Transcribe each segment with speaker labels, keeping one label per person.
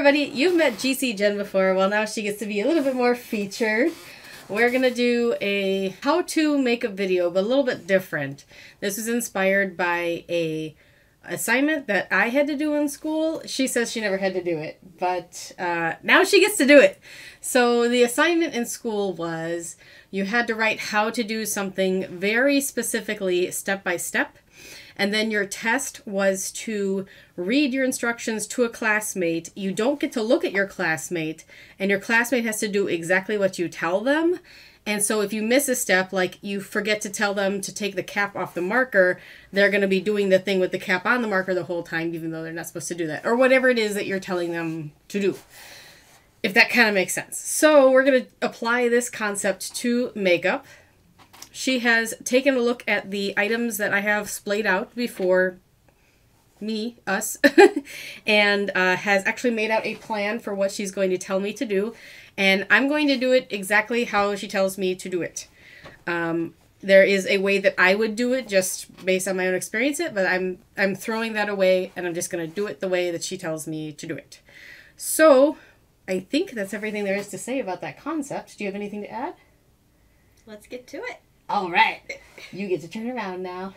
Speaker 1: You've met GC Jen before. Well, now she gets to be a little bit more featured. We're gonna do a how-to makeup video, but a little bit different. This is inspired by a assignment that I had to do in school. She says she never had to do it, but now she gets to do it. So the assignment in school was you had to write how to do something very specifically, step by step. And then your test was to read your instructions to a classmate. You don't get to look at your classmate, and your classmate has to do exactly what you tell them. And so if you miss a step, like you forget to tell them to take the cap off the marker, they're going to be doing the thing with the cap on the marker the whole time, even though they're not supposed to do that. Or whatever it is that you're telling them to do, if that kind of makes sense. So we're going to apply this concept to makeup. She has taken a look at the items that I have splayed out before us, and has actually made out a plan for what she's going to tell me to do. And I'm going to do it exactly how she tells me to do it. There is a way that I would do it just based on my own experience, but I'm throwing that away, and I'm just going to do it the way that she tells me to do it. So I think that's everything there is to say about that concept. Do you have anything to add?
Speaker 2: Let's get to it.
Speaker 1: All right, you get to turn around now.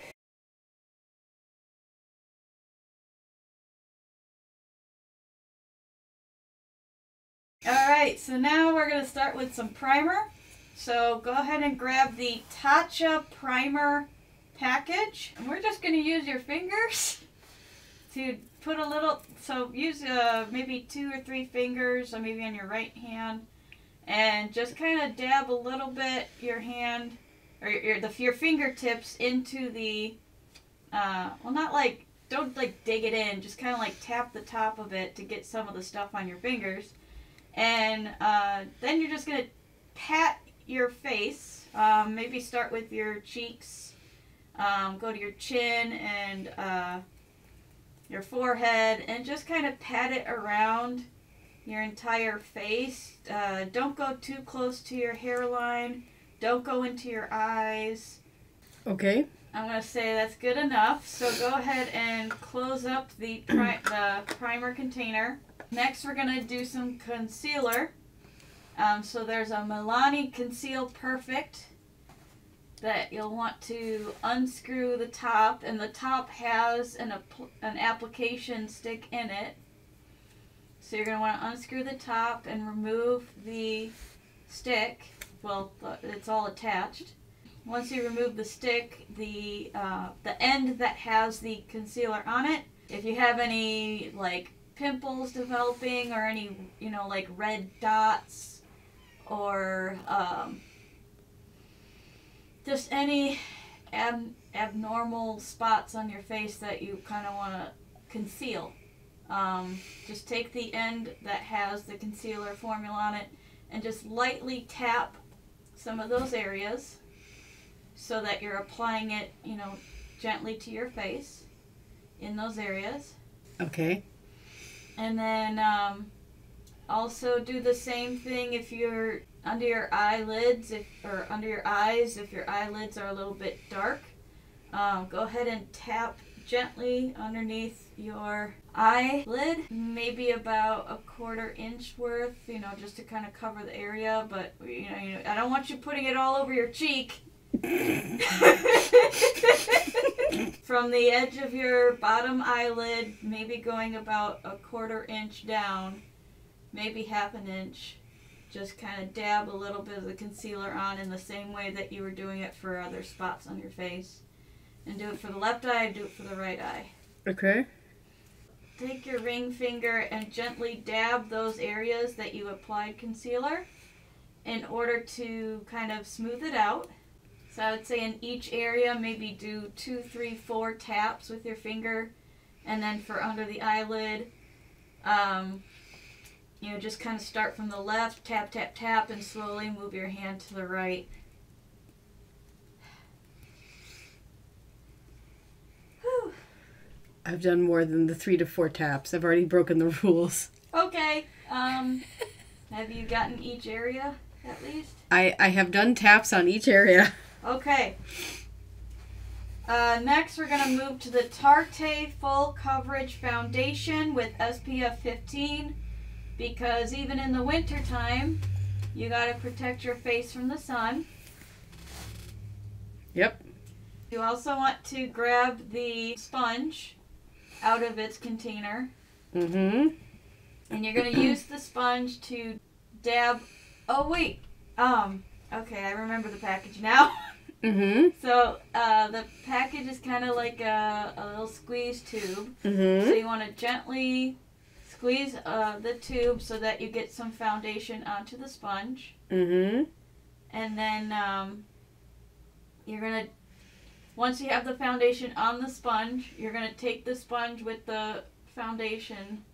Speaker 2: All right, so now we're going to start with some primer. So go ahead and grab the Tatcha primer package. And we're just going to use your fingers to put a little, so use maybe 2 or 3 fingers, or maybe on your right hand, and just kind of dab a little bit your hand, or your fingertips into the, well, not like, don't like dig it in, just kind of like tap the top of it to get some of the stuff on your fingers. And then you're just going to pat your face, maybe start with your cheeks, go to your chin and your forehead, and just kind of pat it around your entire face. Don't go too close to your hairline. Don't go into your eyes.
Speaker 1: Okay.
Speaker 2: I'm going to say that's good enough. So go ahead and close up the primer container. Next, we're going to do some concealer. So there's a Milani Conceal Perfect that you'll want to unscrew the top, and the top has an application stick in it. So you're going to want to unscrew the top and remove the stick. Well, it's all attached. Once you remove the stick, the end that has the concealer on it, if you have any like pimples developing or any, like red dots or just any abnormal spots on your face that you kind of want to conceal, just take the end that has the concealer formula on it and just lightly tap some of those areas so that you're applying it, gently to your face in those areas.
Speaker 1: Okay.
Speaker 2: And then also do the same thing if you're under your eyelids, or under your eyes, if your eyelids are a little bit dark. Go ahead and tap gently underneath your eyelid, maybe about a 1/4 inch worth, just to kind of cover the area. But I don't want you putting it all over your cheek. From the edge of your bottom eyelid, maybe going about a 1/4 inch down, maybe 1/2 inch. Just kind of dab a little bit of the concealer on in the same way that you were doing it for other spots on your face. And do it for the left eye, do it for the right eye.
Speaker 1: Okay.
Speaker 2: Take your ring finger and gently dab those areas that you applied concealer in order to kind of smooth it out. So I would say in each area, maybe do 2, 3, 4 taps with your finger. And then for under the eyelid, just kind of start from the left, tap, tap, tap, and slowly move your hand to the right
Speaker 1: I've done more than the 3 to 4 taps. I've already broken the rules.
Speaker 2: Okay. Have you gotten each area at least?
Speaker 1: I have done taps on each area.
Speaker 2: Okay. Next, we're going to move to the Tarte Full Coverage Foundation with SPF 15 because even in the winter time, you got to protect your face from the sun.
Speaker 1: Yep.
Speaker 2: You also want to grab the sponge out of its container.
Speaker 1: Mm-hmm.
Speaker 2: And you're going to use the sponge to dab. Oh, wait. Okay, I remember the package now.
Speaker 1: Mm-hmm.
Speaker 2: So, the package is kind of like a little squeeze tube.
Speaker 1: Mm-hmm.
Speaker 2: So you want to gently squeeze the tube so that you get some foundation onto the sponge.
Speaker 1: Mm-hmm.
Speaker 2: And then you're going to, once you have the foundation on the sponge, you're going to take the sponge with the foundation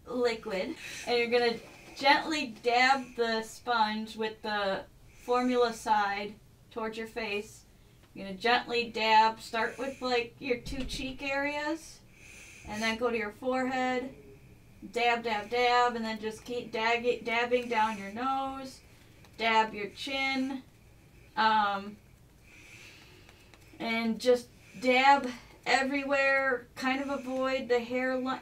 Speaker 2: liquid, and you're going to gently dab the sponge with the formula side towards your face. You're going to gently dab, start with like your 2 cheek areas, and then go to your forehead, dab, dab, dab, and then just keep dabbing down your nose, dab your chin, and just dab everywhere, kind of avoid the hairline,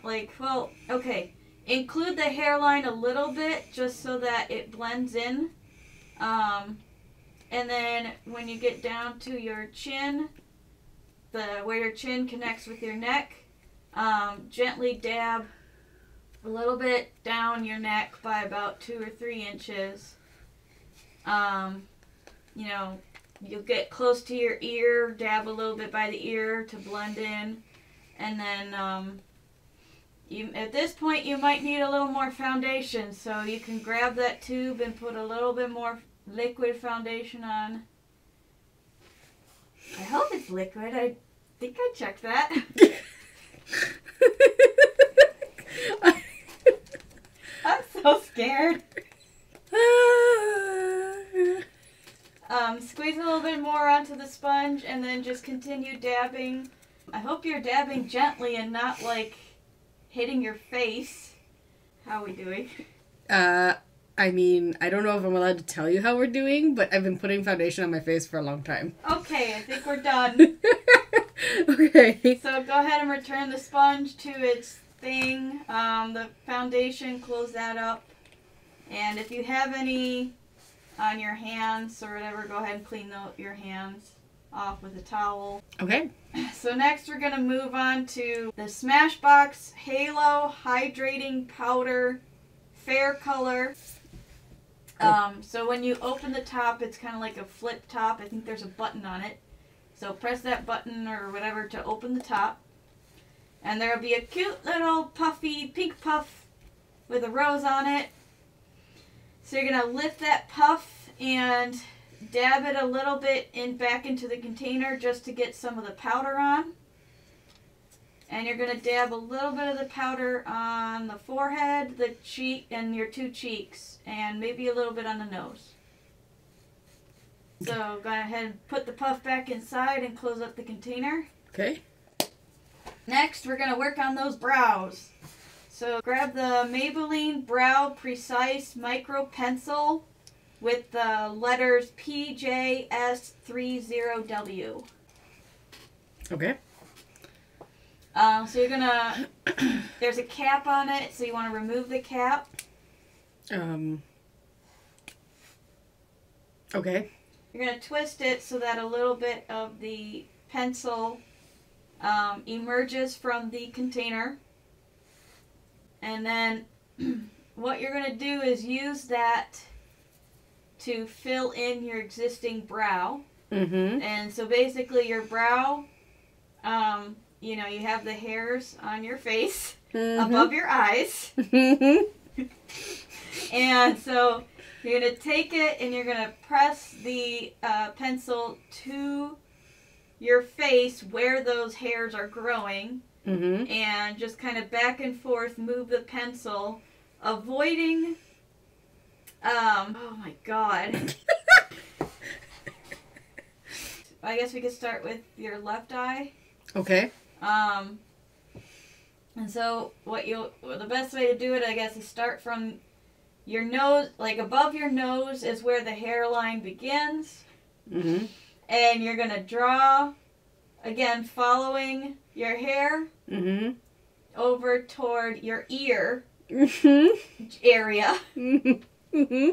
Speaker 2: include the hairline a little bit just so that it blends in. And then when you get down to your chin, where your chin connects with your neck, gently dab a little bit down your neck by about 2 or 3 inches. You'll get close to your ear, dab a little bit by the ear to blend in. And then at this point you might need a little more foundation, so you can grab that tube and put a little bit more liquid foundation on. I hope it's liquid. I think I checked that. I'm so scared. Squeeze a little bit more onto the sponge and then just continue dabbing. I hope you're dabbing gently and not like hitting your face. How are we doing?
Speaker 1: I mean, I don't know if I'm allowed to tell you how we're doing, but I've been putting foundation on my face for a long time.
Speaker 2: Okay, I think we're done.
Speaker 1: Okay.
Speaker 2: So go ahead and return the sponge to its thing. The foundation, close that up. And if you have any on your hands or whatever, go ahead and clean your hands off with a towel.
Speaker 1: Okay.
Speaker 2: So next we're going to move on to the Smashbox Halo Hydrating Powder Fair Color. So when you open the top, it's kind of like a flip top. I think there's a button on it. So press that button or whatever to open the top. And there'll be a cute little puffy pink puff with a rose on it. So you're going to lift that puff and dab it a little bit back into the container just to get some of the powder on. And you're going to dab a little bit of the powder on the forehead, the cheek, and your 2 cheeks, and maybe a little bit on the nose. So go ahead and put the puff back inside and close up the container.
Speaker 1: Okay.
Speaker 2: Next, we're going to work on those brows. So grab the Maybelline Brow Precise Micro Pencil with the letters PJS30W.
Speaker 1: Okay.
Speaker 2: So you're gonna, there's a cap on it, so you want to remove the cap.
Speaker 1: Okay.
Speaker 2: You're gonna twist it so that a little bit of the pencil emerges from the container. And then what you're gonna do is use that to fill in your existing brow.
Speaker 1: Mm-hmm.
Speaker 2: And so basically your brow, you have the hairs on your face above your eyes. And so you're going to take it and you're going to press the pencil to your face where those hairs are growing.
Speaker 1: Mm-hmm.
Speaker 2: And just kind of back and forth move the pencil, avoiding... oh my god. I guess we could start with your left eye.
Speaker 1: Okay.
Speaker 2: And so the best way to do it, I guess, is start from your nose, like above your nose is where the hairline begins.
Speaker 1: Mm-hmm.
Speaker 2: And you're going to draw, again, following your hair
Speaker 1: Mm-hmm.
Speaker 2: over toward your ear
Speaker 1: Mm-hmm.
Speaker 2: area.
Speaker 1: Mm-hmm.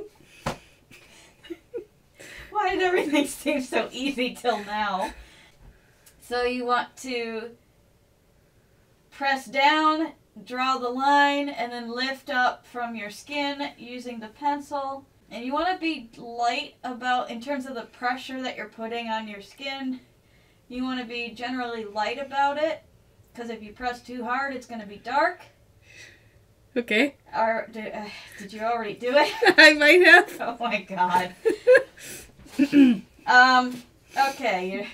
Speaker 2: Why did everything seem so easy till now? So you want to press down, draw the line, and then lift up from your skin using the pencil. And you want to be light about, in terms of the pressure that you're putting on your skin, you want to be generally light about it, because if you press too hard, it's going to be dark.
Speaker 1: Okay.
Speaker 2: Or did you already do it?
Speaker 1: I might have.
Speaker 2: Oh my god. Okay.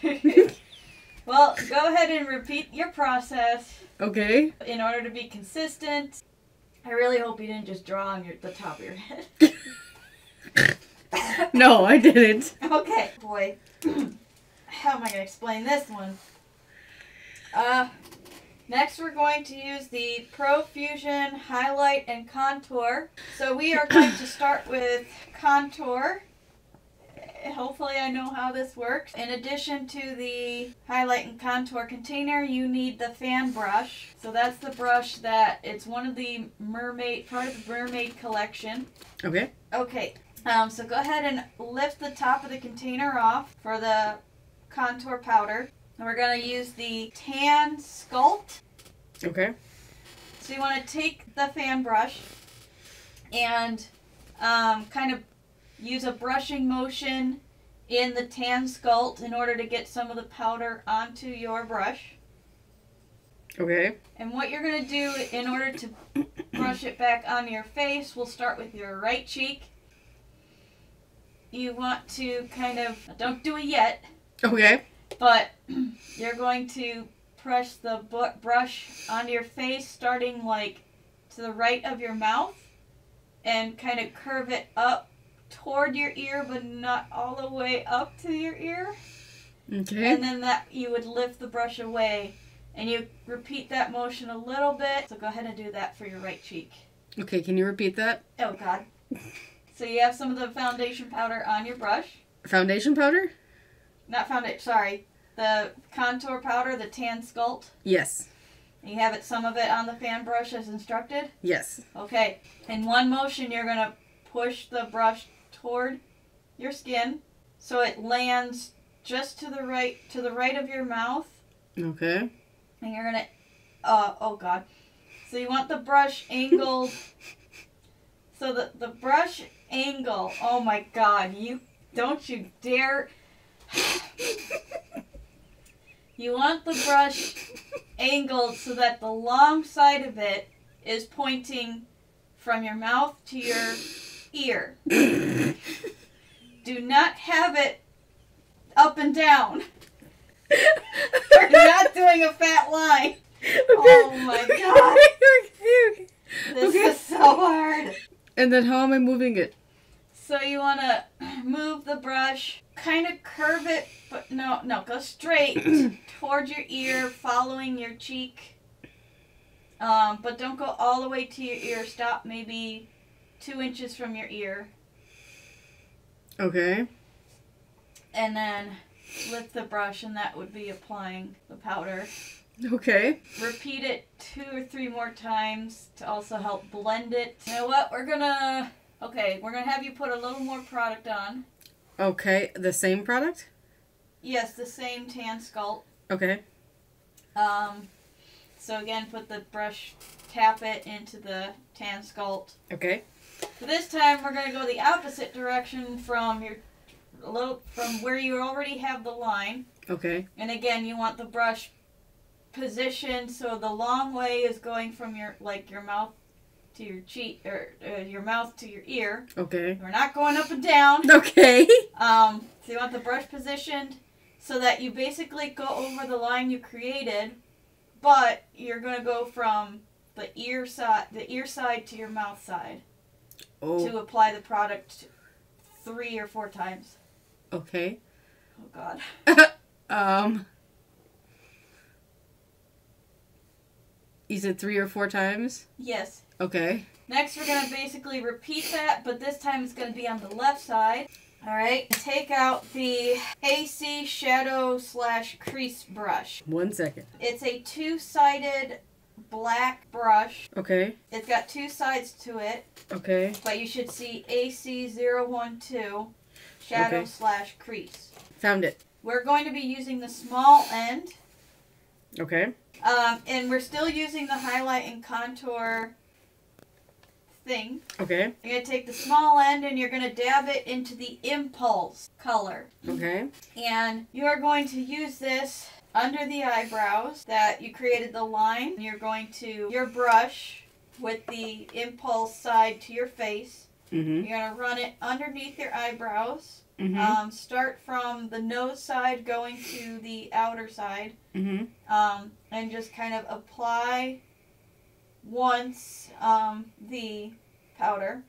Speaker 2: Well, go ahead and repeat your process.
Speaker 1: Okay.
Speaker 2: In order to be consistent. I really hope you didn't just draw on the top of your head.
Speaker 1: No, I didn't.
Speaker 2: Okay. Boy. How am I going to explain this one? Next we're going to use the Profusion Highlight and Contour. So we are going to start with contour. Hopefully I know how this works. In addition to the highlight and contour container, you need the fan brush. So that's the brush it's one of the part of the mermaid collection.
Speaker 1: Okay.
Speaker 2: Okay. So go ahead and lift the top of the container off for the contour powder. And we're going to use the Tan Sculpt.
Speaker 1: Okay.
Speaker 2: So you want to take the fan brush and kind of use a brushing motion in the Tan Sculpt in order to get some of the powder onto your brush.
Speaker 1: Okay.
Speaker 2: And what you're going to do in order to brush it back on your face, we'll start with your right cheek. You want to kind of, don't do it yet,
Speaker 1: Okay.
Speaker 2: but you're going to press the brush onto your face starting like to the right of your mouth and kind of curve it up toward your ear, but not all the way up to your ear.
Speaker 1: Okay.
Speaker 2: And then you would lift the brush away, and you repeat that motion a little bit. So go ahead and do that for your right cheek.
Speaker 1: Okay, can you repeat that?
Speaker 2: Oh, God. So you have some of the foundation powder on your brush.
Speaker 1: Foundation powder?
Speaker 2: Not foundation, sorry. The contour powder, the Tan Sculpt.
Speaker 1: Yes.
Speaker 2: You have some of it on the fan brush as instructed?
Speaker 1: Yes.
Speaker 2: Okay. In one motion, you're going to push the brush toward your skin so it lands just to the right of your mouth.
Speaker 1: Okay.
Speaker 2: And you're going to, oh God. So you want the brush angled, so the brush angle, oh my God, don't you dare. You want the brush angled so that the long side of it is pointing from your mouth to your ear. Do not have it up and down. You're not doing a fat line. Okay. Oh my God.
Speaker 1: Okay.
Speaker 2: This is so hard.
Speaker 1: And then how am I moving it?
Speaker 2: So you want to move the brush, kind of curve it, but no, go straight towards your ear, following your cheek. But don't go all the way to your ear. Stop maybe 2 inches from your ear.
Speaker 1: Okay.
Speaker 2: And then lift the brush, and that would be applying the powder.
Speaker 1: Okay.
Speaker 2: Repeat it 2 or 3 more times to also help blend it. You know what? We're gonna have you put a little more product on.
Speaker 1: Okay. The same product?
Speaker 2: Yes, the same Tan Sculpt.
Speaker 1: Okay.
Speaker 2: So again, put the brush, tap it into the Tan Sculpt.
Speaker 1: Okay.
Speaker 2: So this time we're gonna go the opposite direction from where you already have the line.
Speaker 1: Okay.
Speaker 2: And again, you want the brush positioned so the long way is going from your mouth to your cheek, or your mouth to your ear.
Speaker 1: Okay.
Speaker 2: We're not going up and down.
Speaker 1: Okay.
Speaker 2: So you want the brush positioned so that you basically go over the line you created, but you're going to go from the ear side to your mouth side to apply the product 3 or 4 times.
Speaker 1: Okay.
Speaker 2: Oh God.
Speaker 1: You said 3 or 4 times?
Speaker 2: Yes.
Speaker 1: Okay.
Speaker 2: Next, we're going to basically repeat that, but this time it's going to be on the left side. All right. Take out the AC Shadow / Crease brush.
Speaker 1: 1 second.
Speaker 2: It's a 2-sided black brush.
Speaker 1: Okay.
Speaker 2: It's got 2 sides to it.
Speaker 1: Okay.
Speaker 2: But you should see AC012 Shadow / Crease.
Speaker 1: Found it.
Speaker 2: We're going to be using the small end.
Speaker 1: Okay.
Speaker 2: And we're still using the highlight and contour thing.
Speaker 1: Okay.
Speaker 2: You're going to take the small end and you're going to dab it into the impulse color.
Speaker 1: Okay.
Speaker 2: And you are going to use this under the eyebrows that you created the line. You're going to your brush with the impulse side to your face.
Speaker 1: Mm-hmm.
Speaker 2: You're going to run it underneath your eyebrows.
Speaker 1: Mm-hmm.
Speaker 2: Start from the nose side going to the outer side.
Speaker 1: Mm-hmm.
Speaker 2: And just kind of apply once the powder.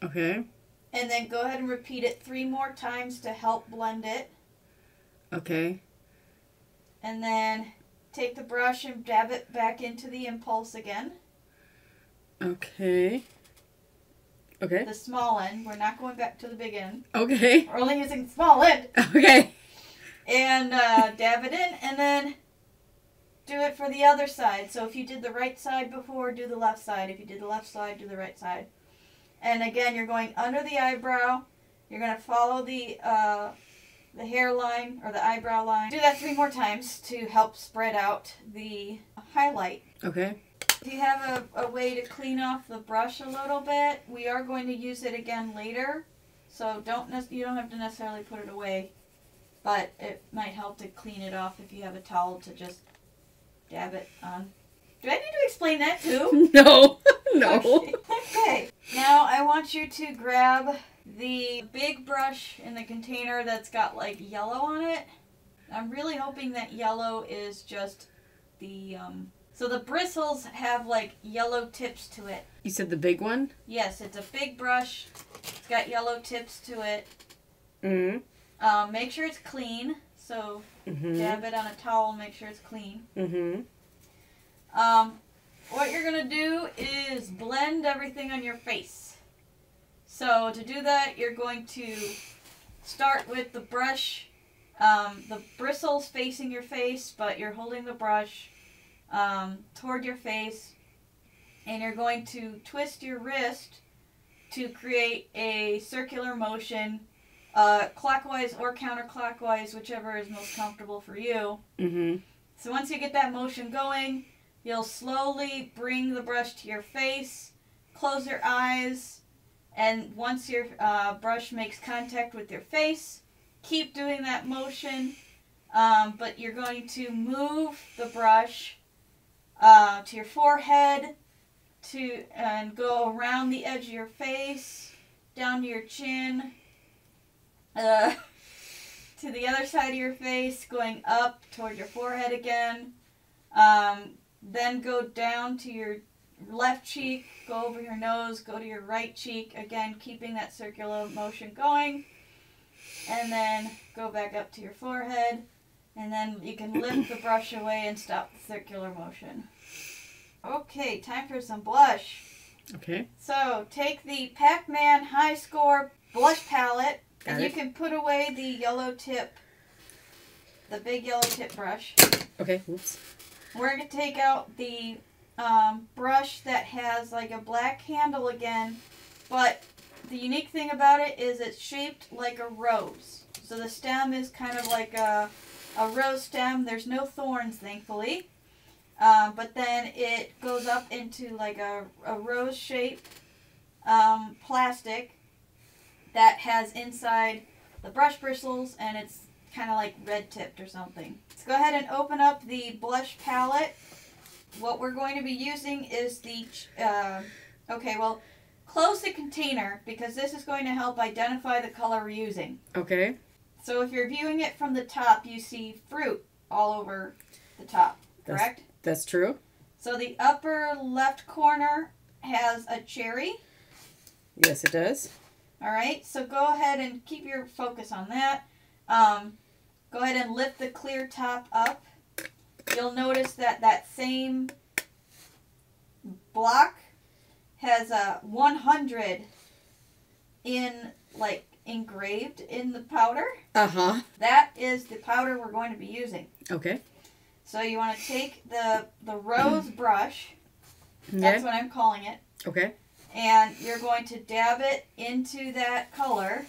Speaker 1: Okay.
Speaker 2: And then go ahead and repeat it 3 more times to help blend it.
Speaker 1: Okay.
Speaker 2: And then take the brush and dab it back into the impulse again.
Speaker 1: Okay. Okay.
Speaker 2: The small end. We're not going back to the big end.
Speaker 1: Okay.
Speaker 2: We're only using the small end.
Speaker 1: Okay.
Speaker 2: And dab it in, and then do it for the other side. So if you did the right side before, do the left side. If you did the left side, do the right side. And again, you're going under the eyebrow. You're going to follow the hairline or the eyebrow line. Do that 3 more times to help spread out the highlight.
Speaker 1: Okay.
Speaker 2: If you have a way to clean off the brush a little bit, we are going to use it again later. So you don't have to necessarily put it away, but it might help to clean it off if you have a towel to just dab it on. Do I need to explain that too?
Speaker 1: No. No.
Speaker 2: Okay. Now I want you to grab the big brush in the container that's got like yellow on it. I'm really hoping that yellow is just the so the bristles have like yellow tips to it.
Speaker 1: You said the big one?
Speaker 2: Yes, it's a big brush. It's got yellow tips to it.
Speaker 1: Mm-hmm.
Speaker 2: Make sure it's clean. So
Speaker 1: Mm-hmm.
Speaker 2: dab it on a towel, make sure it's clean.
Speaker 1: Mm-hmm.
Speaker 2: What you're going to do is blend everything on your face. So to do that, you're going to start with the brush, the bristles facing your face, but you're holding the brush toward your face, and you're going to twist your wrist to create a circular motion, clockwise or counterclockwise, whichever is most comfortable for you.
Speaker 1: Mm-hmm.
Speaker 2: So once you get that motion going, you'll slowly bring the brush to your face, close your eyes, and once your brush makes contact with your face, keep doing that motion, but you're going to move the brush to your forehead and go around the edge of your face, down to your chin, to the other side of your face, going up toward your forehead again. Then go down to your left cheek, go over your nose, go to your right cheek, again keeping that circular motion going. And then go back up to your forehead, and then you can lift the brush away and stop the circular motion. Okay, time for some blush.
Speaker 1: Okay.
Speaker 2: So take the Pac-Man High Score blush palette, and you
Speaker 1: it.
Speaker 2: can put away the yellow tip, the big yellow tip brush.
Speaker 1: Okay. Oops.
Speaker 2: We're going to take out the brush that has like a black handle again, but the unique thing about it is it's shaped like a rose. So the stem is kind of like a rose stem. There's no thorns, thankfully. But then it goes up into like a rose shape plastic that has inside the brush bristles, and it's kind of like red tipped or something. Let's go ahead and open up the blush palette. What we're going to be using is the, close the container because this is going to help identify the color we're using.
Speaker 1: Okay.
Speaker 2: So if you're viewing it from the top, you see fruit all over the top, correct?
Speaker 1: That's true.
Speaker 2: So the upper left corner has a cherry.
Speaker 1: Yes, it does.
Speaker 2: All right, so go ahead and keep your focus on that. Go ahead and lift the clear top up. you'll notice that that same block has a 100 engraved in the powder.
Speaker 1: Uh-huh.
Speaker 2: That is the powder we're going to be using.
Speaker 1: Okay.
Speaker 2: So you want to take the rose brush.
Speaker 1: Okay.
Speaker 2: That's what I'm calling it.
Speaker 1: Okay.
Speaker 2: And you're going to dab it into that color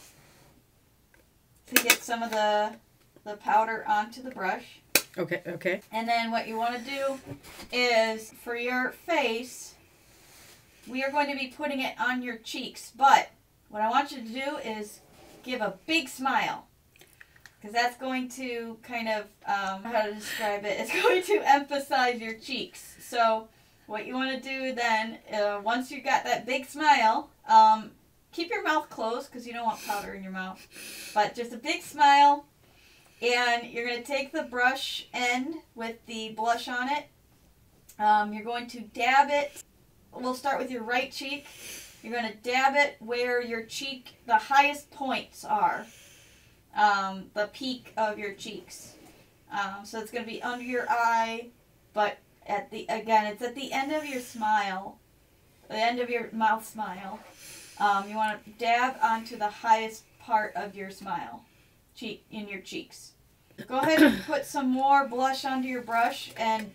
Speaker 2: to get some of the powder onto the brush.
Speaker 1: Okay. Okay.
Speaker 2: And then what you want to do is, for your face, we are going to be putting it on your cheeks. But what I want you to do is give a big smile. Because that's going to kind of, how to describe it, it's going to emphasize your cheeks. So what you want to do then, once you got that big smile, keep your mouth closed because you don't want powder in your mouth. But just a big smile, and you're going to take the brush end with the blush on it. You're going to dab it. We'll start with your right cheek. You're going to dab it where your cheek, the highest points are. The peak of your cheeks. So it's going to be under your eye, but it's at the end of your smile, the end of your mouth smile. You want to dab onto the highest part of your smile, in your cheeks. Go ahead and put some more blush onto your brush and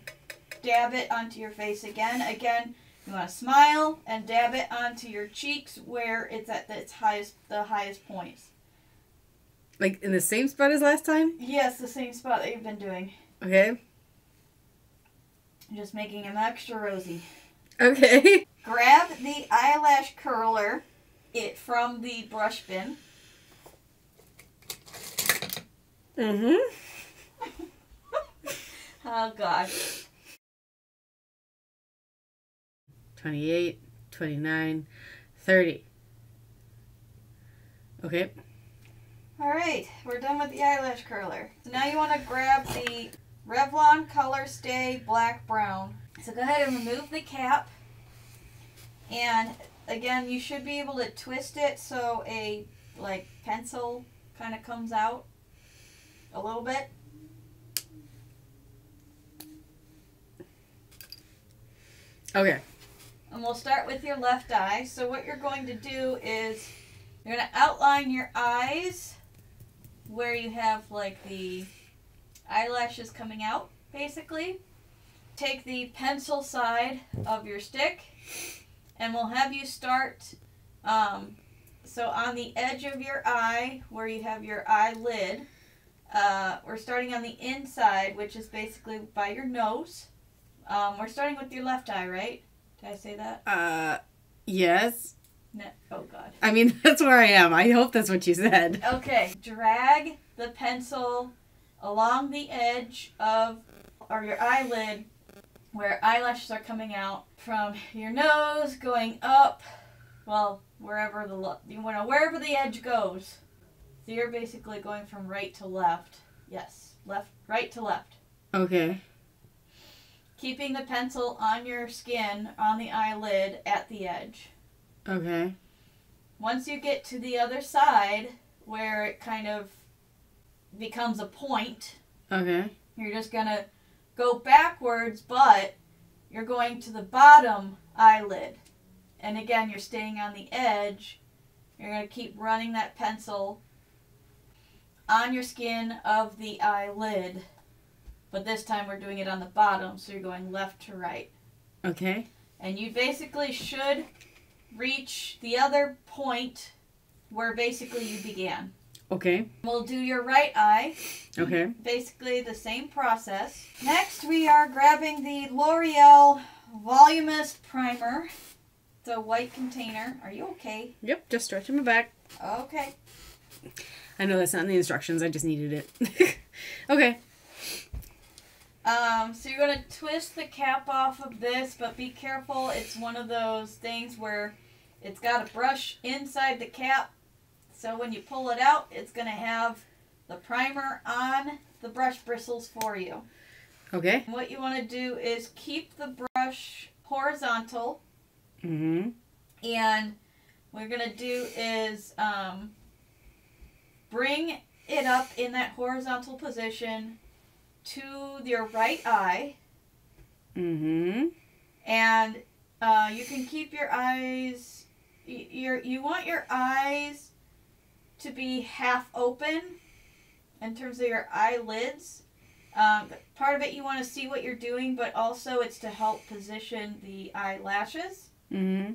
Speaker 2: dab it onto your face again. Again, you want to smile and dab it onto your cheeks where it's at the highest points.
Speaker 1: Like in the same spot as last time?
Speaker 2: Yes, the same spot that you've been doing.
Speaker 1: Okay.
Speaker 2: Just making them extra rosy.
Speaker 1: Okay.
Speaker 2: Grab the eyelash curler from the brush bin.
Speaker 1: Mm-hmm.
Speaker 2: Oh, God.
Speaker 1: 28, 29, 30. Okay.
Speaker 2: All right, we're done with the eyelash curler. So now you want to grab the Revlon Color Stay Black Brown. So go ahead and remove the cap. And again, you should be able to twist it so a pencil kind of comes out a little bit.
Speaker 1: Okay.
Speaker 2: And we'll start with your left eye. So what you're going to do is you're going to outline your eyes where you have the eyelashes coming out, basically. Take the pencil side of your stick, and we'll have you start, so on the edge of your eye, where you have your eyelid, we're starting on the inside, which is basically by your nose. We're starting with your left eye, right? Did I say that?
Speaker 1: Yes.
Speaker 2: No. Oh, God.
Speaker 1: I mean, that's where I am. I hope that's what you said.
Speaker 2: Okay. Drag the pencil along the edge or your eyelid where eyelashes are coming out from your nose, going up, wherever the edge goes. So you're basically going from right to left. Yes. Right to left.
Speaker 1: Okay.
Speaker 2: Keeping the pencil on your skin, on the eyelid, at the edge.
Speaker 1: Okay.
Speaker 2: Once you get to the other side, where it kind of becomes a point,
Speaker 1: Okay.
Speaker 2: you're just going to go backwards, but you're going to the bottom eyelid. And again, you're staying on the edge. You're going to keep running that pencil on your skin of the eyelid. But this time we're doing it on the bottom, so you're going left to right.
Speaker 1: Okay.
Speaker 2: And you basically should reach the other point where basically you began.
Speaker 1: Okay.
Speaker 2: We'll do your right eye.
Speaker 1: Okay.
Speaker 2: Basically the same process. Next we are grabbing the L'Oreal Voluminous Primer. It's a white container. Are you okay?
Speaker 1: Yep, just stretching my back.
Speaker 2: Okay.
Speaker 1: I know that's not in the instructions. I just needed it. Okay.
Speaker 2: So you're going to twist the cap off of this, but be careful. It's one of those things where it's got a brush inside the cap. So when you pull it out, it's going to have the primer on the brush bristles for you.
Speaker 1: Okay.
Speaker 2: And what you want to do is keep the brush horizontal.
Speaker 1: Mm-hmm.
Speaker 2: And what you're going to do is bring it up in that horizontal position to your right eye.
Speaker 1: Mm-hmm.
Speaker 2: And you can keep your eyes, you want your eyes to be half open in terms of your eyelids. Part of it you want to see what you're doing, but also it's to help position the eyelashes.
Speaker 1: Mm-hmm.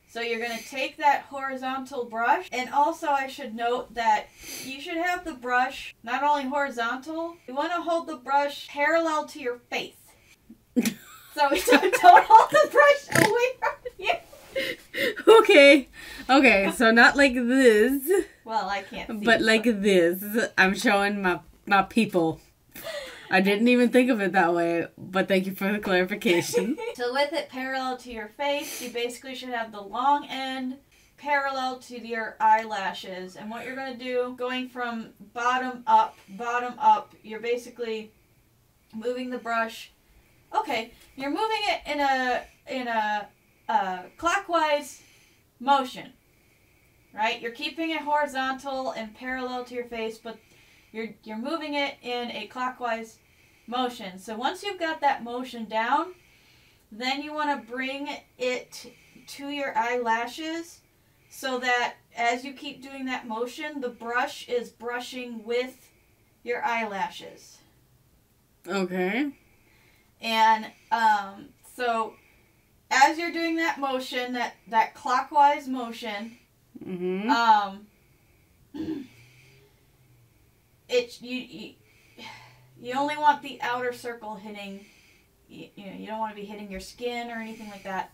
Speaker 2: So you're going to take that horizontal brush, and also I should note that you should have the brush not only horizontal, you want to hold the brush parallel to your face. So don't hold the brush away from you.
Speaker 1: Okay. Okay, so not like this.
Speaker 2: Well, I can't see.
Speaker 1: But like this. I'm showing my people. I didn't even think of it that way, but thank you for the clarification.
Speaker 2: So with it parallel to your face, you basically should have the long end parallel to your eyelashes. And what you're going to do, going from bottom up, you're basically moving the brush. Okay, you're moving it in a clockwise motion, right? You're keeping it horizontal and parallel to your face, but you're moving it in a clockwise motion. So once you've got that motion down, then you want to bring it to your eyelashes so that as you keep doing that motion, the brush is brushing with your eyelashes.
Speaker 1: Okay.
Speaker 2: And so as you're doing that motion, that clockwise motion,
Speaker 1: Mm-hmm.
Speaker 2: you only want the outer circle hitting. You don't want to be hitting your skin or anything like that.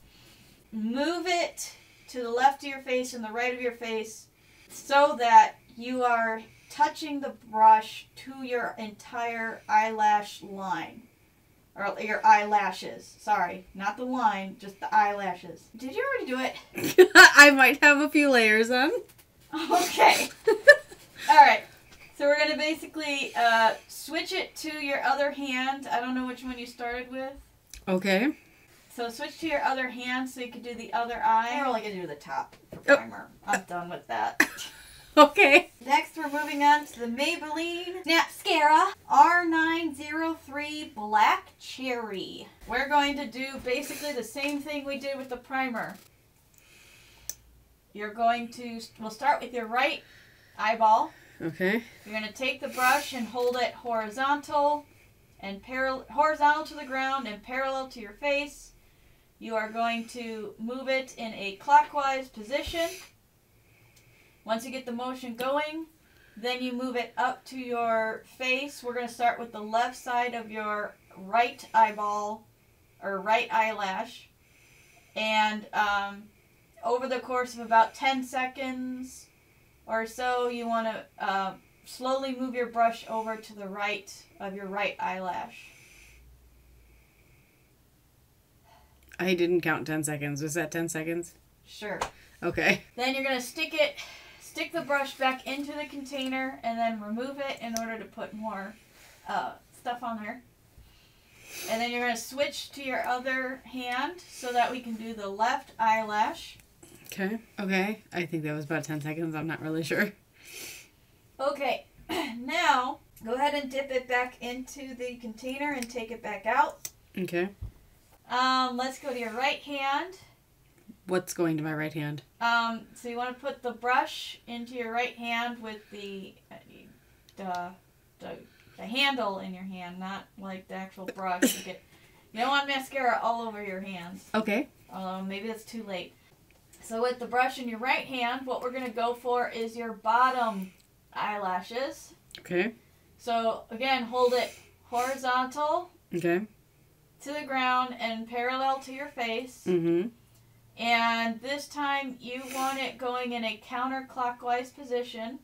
Speaker 2: Move it to the left of your face and the right of your face so that you are touching the brush to your entire eyelash line. Or your eyelashes. Sorry, not the line, just the eyelashes. Did you already do it?
Speaker 1: I might have a few layers on.
Speaker 2: Okay. Alright. So we're going to basically switch it to your other hand. I don't know which one you started with.
Speaker 1: Okay.
Speaker 2: So switch to your other hand so you can do the other eye. I'm only going to do the top for primer. I'm done with that.
Speaker 1: Okay.
Speaker 2: Next, we're moving on to the Maybelline Mascara R903 Black Cherry. We're going to do basically the same thing we did with the primer. We'll start with your right eyeball.
Speaker 1: Okay.
Speaker 2: You're going to take the brush and hold it horizontal to the ground and parallel to your face. You are going to move it in a clockwise position. Once you get the motion going, then you move it up to your face. We're going to start with the left side of your right eyeball or right eyelash. And over the course of about 10 seconds or so, you want to slowly move your brush over to the right of your right eyelash.
Speaker 1: I didn't count 10 seconds. Was that 10 seconds?
Speaker 2: Sure.
Speaker 1: Okay.
Speaker 2: Then you're going to stick the brush back into the container and then remove it in order to put more stuff on there. And then you're going to switch to your other hand so that we can do the left eyelash.
Speaker 1: Okay. Okay. I think that was about 10 seconds. I'm not really sure.
Speaker 2: Okay. Now, go ahead and dip it back into the container and take it back out.
Speaker 1: Okay.
Speaker 2: Let's go to your right hand.
Speaker 1: What's going to my right hand?
Speaker 2: So you want to put the brush into your right hand with the handle in your hand, not like the actual brush. You don't want mascara all over your hands.
Speaker 1: Okay.
Speaker 2: Maybe that's too late. So with the brush in your right hand, what we're going to go for is your bottom eyelashes.
Speaker 1: Okay.
Speaker 2: So again, hold it horizontal
Speaker 1: Okay.
Speaker 2: to the ground and parallel to your face.
Speaker 1: Mm-hmm.
Speaker 2: And this time you want it going in a counterclockwise position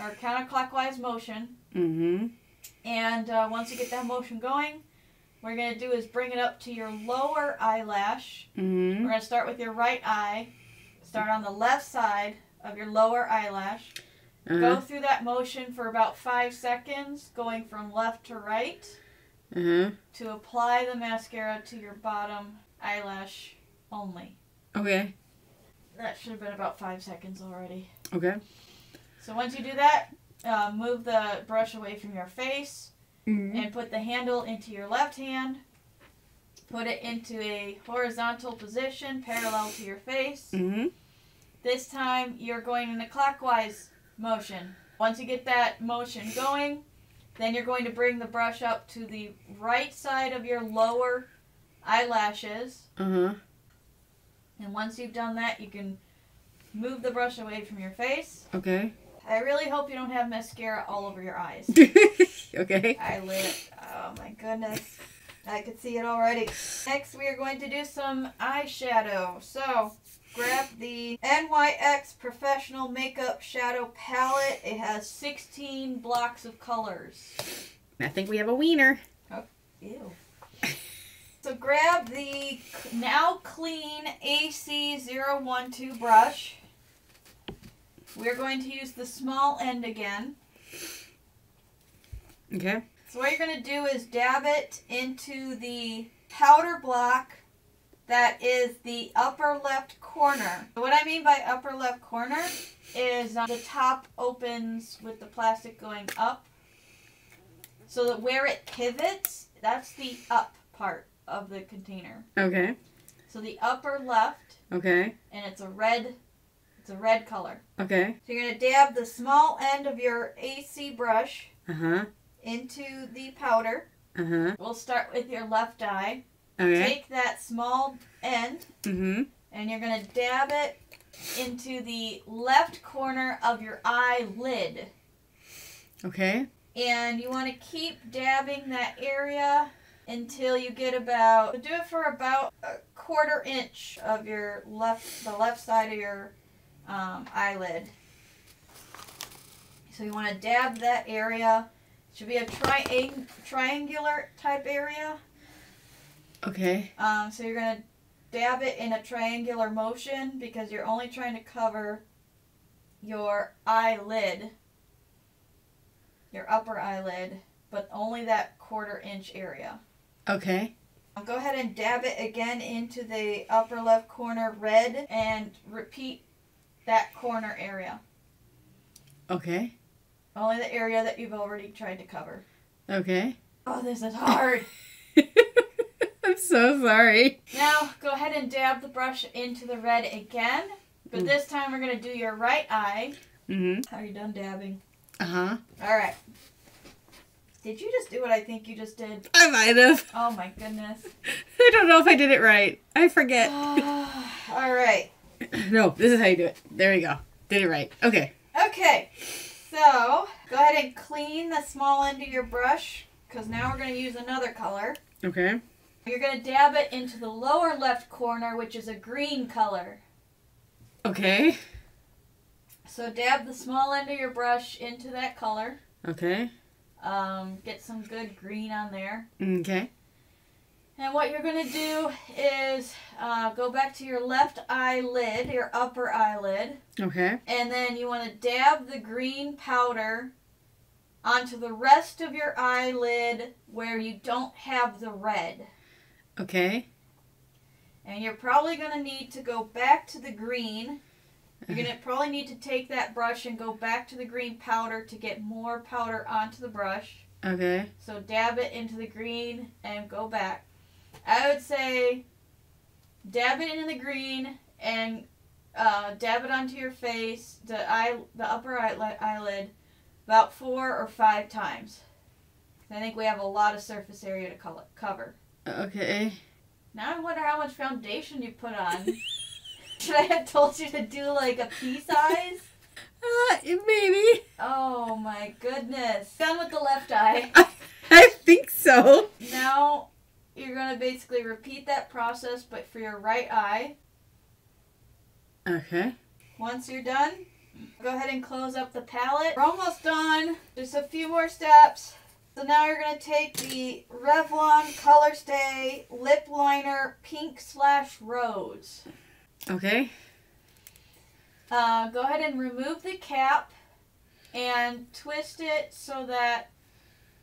Speaker 2: or counterclockwise motion.
Speaker 1: Mm-hmm.
Speaker 2: And once you get that motion going, what we're going to do is bring it up to your lower eyelash.
Speaker 1: Mm-hmm.
Speaker 2: We're going to start with your right eye. Start on the left side of your lower eyelash. Go through that motion for about 5 seconds, going from left to right, to apply the mascara to your bottom eyelash only.
Speaker 1: Okay.
Speaker 2: That should have been about 5 seconds already.
Speaker 1: Okay.
Speaker 2: So once you do that, move the brush away from your face. and put the handle into your left hand. Put it into a horizontal position parallel to your face. This time you're going in a clockwise motion. Once you get that motion going, then you're going to bring the brush up to the right side of your lower eyelashes. And once you've done that, you can move the brush away from your face.
Speaker 1: Okay.
Speaker 2: I really hope you don't have mascara all over your eyes.
Speaker 1: Okay.
Speaker 2: Eyelid. Oh my goodness. I could see it already. Next, we are going to do some eyeshadow. So, grab the NYX Professional Makeup Shadow Palette. It has 16 blocks of colors.
Speaker 1: I think we have a wiener.
Speaker 2: Oh, ew. So, grab the now clean AC012 brush. We're going to use the small end again.
Speaker 1: Okay.
Speaker 2: So what you're going to do is dab it into the powder block that is the upper left corner. What I mean by upper left corner is the top opens with the plastic going up. So that where it pivots, that's the up part of the container.
Speaker 1: Okay.
Speaker 2: So the upper left.
Speaker 1: Okay.
Speaker 2: And it's a red color.
Speaker 1: Okay.
Speaker 2: So you're going to dab the small end of your AC brush. Into the powder. We'll start with your left eye.
Speaker 1: Okay.
Speaker 2: Take that small end.
Speaker 1: And
Speaker 2: you're going to dab it into the left corner of your eyelid.
Speaker 1: Okay.
Speaker 2: And you want to keep dabbing that area until you get about, do it for about a 1/4 inch of your the left side of your eyelid. So you want to dab that area. Should be a triangular type area.
Speaker 1: Okay.
Speaker 2: So you're going to dab it in a triangular motion because you're only trying to cover your eyelid, your upper eyelid, but only that 1/4 inch area.
Speaker 1: Okay.
Speaker 2: Go ahead and dab it again into the upper left corner red and repeat that corner area.
Speaker 1: Okay.
Speaker 2: Only the area that you've already tried to cover.
Speaker 1: Okay.
Speaker 2: Oh, this is hard.
Speaker 1: I'm so sorry.
Speaker 2: Now, go ahead and dab the brush into the red again. But this time we're going to do your right eye. Are you done dabbing?
Speaker 1: All
Speaker 2: right. Did you just do what I think you just did?
Speaker 1: I might have.
Speaker 2: Oh my goodness.
Speaker 1: I don't know if I did it right. I forget.
Speaker 2: All right.
Speaker 1: No, this is how you do it. There you go. Did it right. Okay.
Speaker 2: Okay. So, go ahead and clean the small end of your brush, because now we're going to use another color.
Speaker 1: Okay.
Speaker 2: You're going to dab it into the lower left corner, which is a green color.
Speaker 1: Okay.
Speaker 2: So, dab the small end of your brush into that color.
Speaker 1: Okay.
Speaker 2: Get some good green on there.
Speaker 1: Okay.
Speaker 2: And what you're going to do is go back to your left eyelid, your upper eyelid.
Speaker 1: Okay.
Speaker 2: And then you want to dab the green powder onto the rest of your eyelid where you don't have the red.
Speaker 1: Okay.
Speaker 2: And you're probably going to need to go back to the green. You're going to probably need to take that brush and go back to the green powder to get more powder onto the brush.
Speaker 1: Okay.
Speaker 2: So dab it into the green and go back. I would say dab it into the green and dab it onto your face, the upper eyelid, about 4 or 5 times. I think we have a lot of surface area to cover.
Speaker 1: Okay.
Speaker 2: Now I wonder how much foundation you put on. Should I have told you to do like a pea size?
Speaker 1: Maybe.
Speaker 2: Oh my goodness. Done with the left eye.
Speaker 1: I think so.
Speaker 2: Now you're going to basically repeat that process, but for your right eye.
Speaker 1: Okay.
Speaker 2: Once you're done, go ahead and close up the palette. We're almost done. Just a few more steps. So now you're going to take the Revlon Color Stay Lip Liner Pink/Rose.
Speaker 1: Okay.
Speaker 2: Go ahead and remove the cap and twist it so that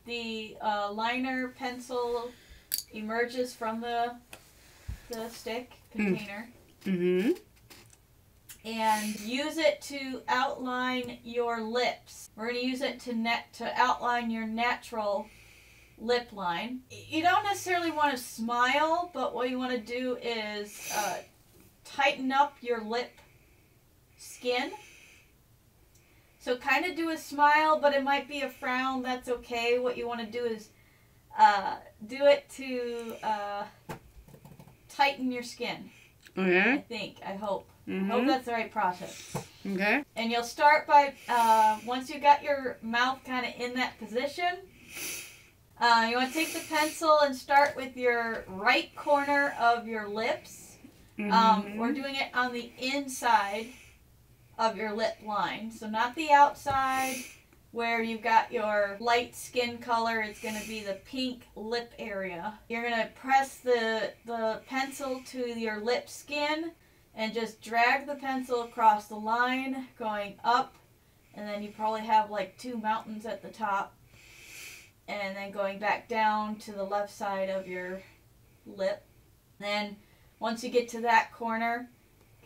Speaker 2: the liner pencil emerges from the stick container. And use it to outline your lips. We're going to use it to outline your natural lip line. You don't necessarily want to smile, but what you want to do is tighten up your lip skin. So kind of do a smile, but it might be a frown. That's okay. What you want to do is do it to tighten your skin.
Speaker 1: Okay.
Speaker 2: I hope. I hope that's the right process.
Speaker 1: Okay.
Speaker 2: And you'll start by, once you got your mouth kind of in that position, you want to take the pencil and start with your right corner of your lips. We're doing it on the inside of your lip line. So not the outside where you've got your light skin color. It's going to be the pink lip area. You're going to press the pencil to your lip skin and just drag the pencil across the line going up, and then you probably have like 2 mountains at the top, and then going back down to the left side of your lip. Then once you get to that corner,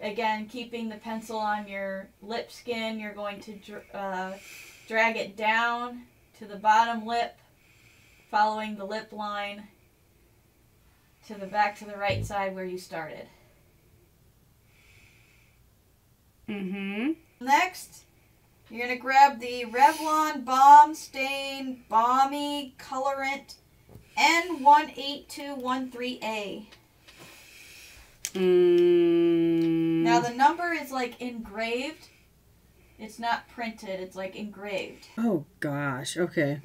Speaker 2: again keeping the pencil on your lip skin, you're going to drag it down to the bottom lip, following the lip line to the back to the right side where you started. Next, you're going to grab the Revlon Balm Stain Balmy Colorant N18213A. Now the number is like engraved. It's not printed. It's like engraved.
Speaker 1: Oh gosh. Okay.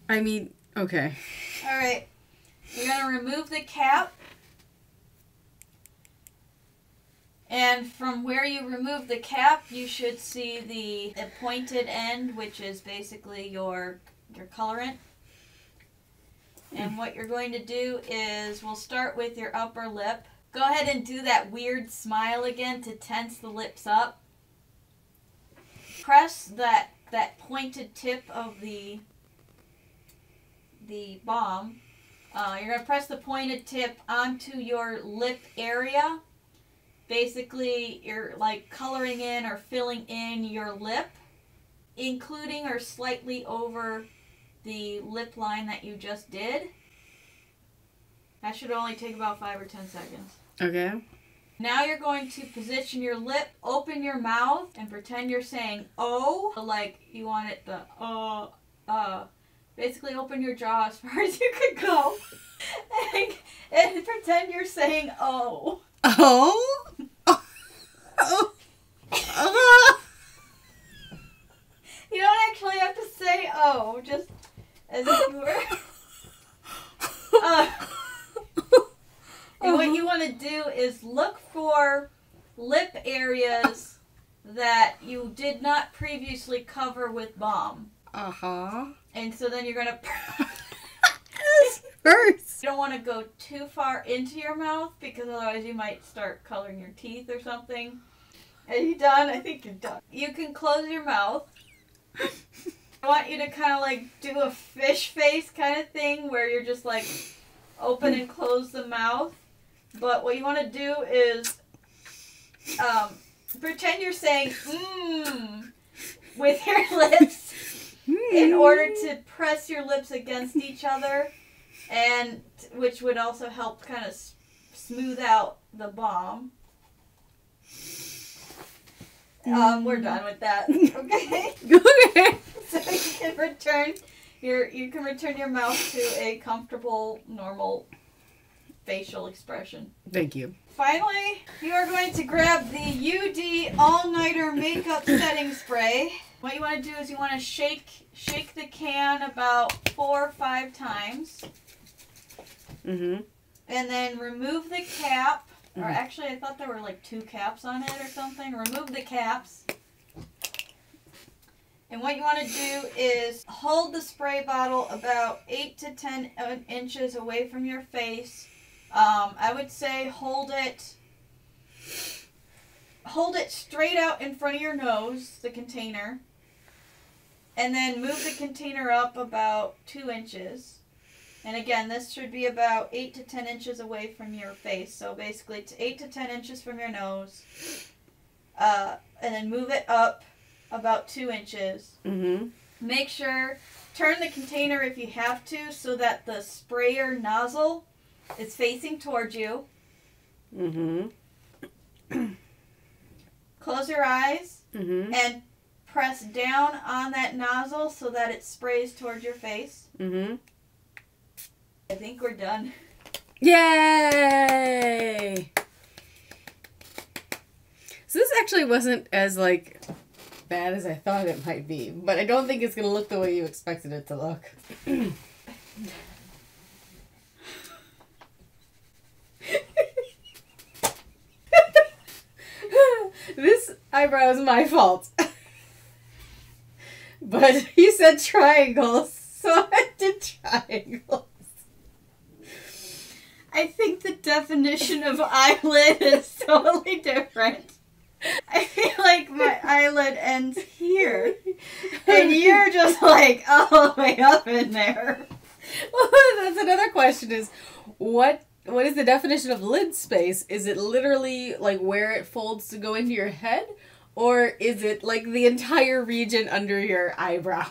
Speaker 1: I mean, okay.
Speaker 2: All right. You're going to remove the cap. And from where you remove the cap, you should see the pointed end, which is basically your colorant. And what you're going to do is, we'll start with your upper lip. Go ahead and do that weird smile again to tense the lips up. Press that pointed tip of the balm. You're going to press the pointed tip onto your lip area. Basically, you're like coloring in or filling in your lip, including or slightly over the lip line that you just did. That should only take about 5 or 10 seconds.
Speaker 1: Okay.
Speaker 2: Now you're going to position your lip, open your mouth, and pretend you're saying "oh," like you want it the Basically, open your jaw as far as you could go, and pretend you're saying "oh."
Speaker 1: Oh?
Speaker 2: You don't actually have to say "oh," just as if you were. And what you want to do is look for lip areas that you did not previously cover with balm. And so then you're going to...
Speaker 1: This hurts.
Speaker 2: You don't want to go too far into your mouth, because otherwise you might start coloring your teeth or something. Are you done? I think you're done. You can close your mouth. I want you to kind of like do a fish face kind of thing where you're just like open and close the mouth. But what you want to do is pretend you're saying "mmm" with your lips in order to press your lips against each other, and which would also help kind of smooth out the balm. We're done with that. Okay.
Speaker 1: Okay.
Speaker 2: So you can return your mouth to a comfortable, normal facial expression.
Speaker 1: Thank you.
Speaker 2: Finally, you are going to grab the UD All-Nighter Makeup Setting Spray. What you want to do is you want to shake the can about 4 or 5 times. And then remove the cap. Or actually, I thought there were like 2 caps on it or something. Remove the caps. And what you want to do is hold the spray bottle about 8 to 10 inches away from your face. I would say hold it straight out in front of your nose, the container. And then move the container up about 2 inches. And again, this should be about 8 to 10 inches away from your face. So basically, it's 8 to 10 inches from your nose. And then move it up about 2 inches. make sure, turn the container if you have to so that the sprayer nozzle is facing towards you. Close your eyes and press down on that nozzle so that it sprays towards your face. I think we're done.
Speaker 1: Yay! So this actually wasn't as like bad as I thought it might be, but I don't think it's gonna look the way you expected it to look. This eyebrow is my fault. But you said triangles, so I did triangles.
Speaker 2: I think the definition of eyelid is totally different. I feel like my eyelid ends here, and you're just like all the way up in there.
Speaker 1: Well, that's another question is, what is the definition of lid space? Is it literally like where it folds to go into your head? Or is it like the entire region under your eyebrow?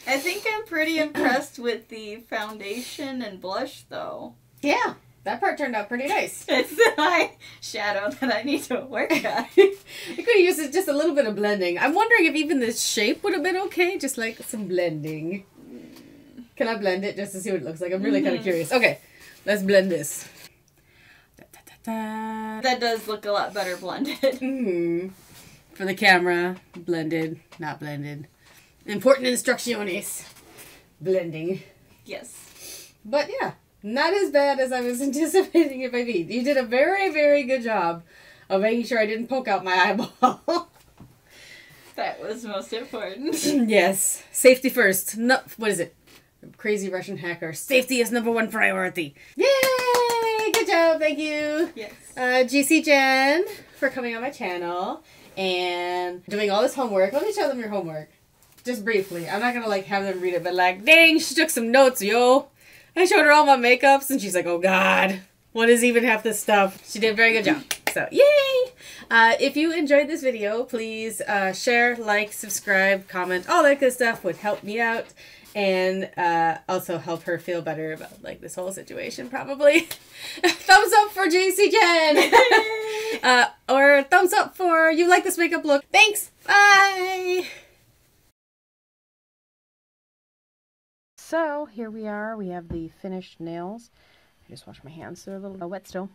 Speaker 2: I think I'm pretty impressed with the foundation and blush, though.
Speaker 1: Yeah, that part turned out pretty nice.
Speaker 2: It's the eye shadow that I need to work on.
Speaker 1: You could have used just a little bit of blending. I'm wondering if even this shape would have been okay, just like some blending. Can I blend it just to see what it looks like? I'm really kind of curious. Okay, let's blend this.
Speaker 2: That does look a lot better blended.
Speaker 1: For the camera, blended, not blended. Important instrucciones. Blending.
Speaker 2: Yes.
Speaker 1: But yeah, not as bad as I was anticipating it might be. You did a very, very good job of making sure I didn't poke out my eyeball.
Speaker 2: That was most important.
Speaker 1: Yes. Safety first. No, what is it? Crazy Russian hacker. Safety is #1 priority. Yay! Good job. Thank you.
Speaker 2: Yes.
Speaker 1: GC Jen for coming on my channel and doing all this homework. Let me show them your homework. Just briefly. I'm not going to like have them read it, but like, dang, she took some notes, yo. I showed her all my makeups and she's like, oh God, what is even half this stuff? She did a very good job. So, yay! If you enjoyed this video, please share, like, subscribe, comment, all that good stuff would help me out. And also help her feel better about like this whole situation, probably. Thumbs up for JC Jen! Or thumbs up for you like this makeup look. Thanks! Bye! So, here we are. We have the finished nails. I just washed my hands. They're a little wet still.